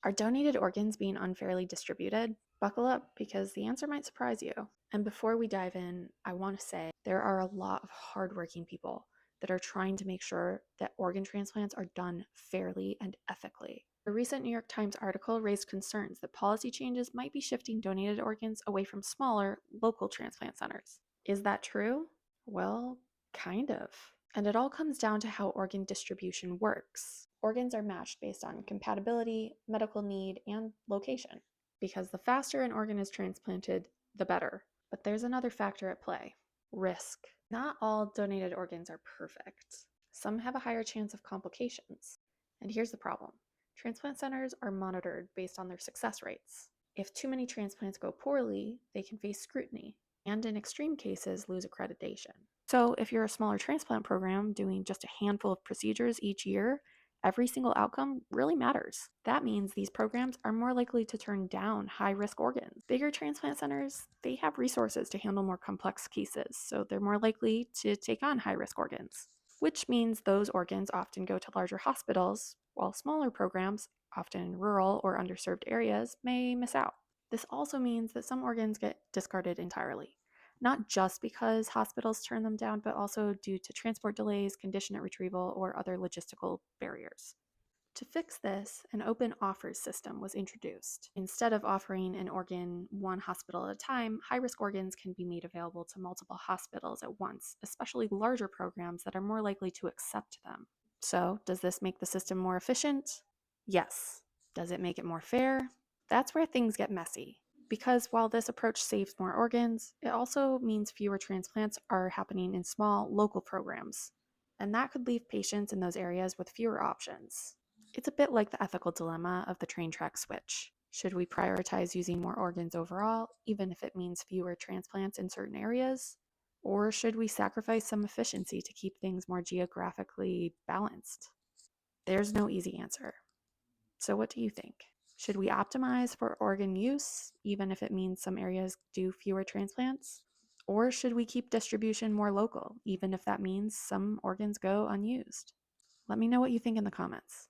Are donated organs being unfairly distributed? Buckle up because the answer might surprise you. And before we dive in, I want to say there are a lot of hardworking people that are trying to make sure that organ transplants are done fairly and ethically. A recent New York Times article raised concerns that policy changes might be shifting donated organs away from smaller, local transplant centers. Is that true? Well, kind of. And it all comes down to how organ distribution works. Organs are matched based on compatibility, medical need, and location. Because the faster an organ is transplanted, the better. But there's another factor at play: risk. Not all donated organs are perfect. Some have a higher chance of complications. And here's the problem: transplant centers are monitored based on their success rates. If too many transplants go poorly, they can face scrutiny, and in extreme cases, lose accreditation. So, if you're a smaller transplant program doing just a handful of procedures each year, every single outcome really matters. That means these programs are more likely to turn down high risk organs. Bigger transplant centers, they have resources to handle more complex cases, so they're more likely to take on high risk organs, which means those organs often go to larger hospitals, while smaller programs, often in rural or underserved areas, may miss out. This also means that some organs get discarded entirely, not just because hospitals turn them down, but also due to transport delays, condition at retrieval, or other logistical barriers. To fix this, an open offers system was introduced. Instead of offering an organ one hospital at a time, high risk organs can be made available to multiple hospitals at once, especially larger programs that are more likely to accept them. So, does this make the system more efficient? Yes. Does it make it more fair? That's where things get messy. Because while this approach saves more organs, it also means fewer transplants are happening in small, local programs. And that could leave patients in those areas with fewer options. It's a bit like the ethical dilemma of the train track switch. Should we prioritize using more organs overall, even if it means fewer transplants in certain areas? Or should we sacrifice some efficiency to keep things more geographically balanced? There's no easy answer. So, what do you think? Should we optimize for organ use, even if it means some areas do fewer transplants? Or should we keep distribution more local, even if that means some organs go unused? Let me know what you think in the comments.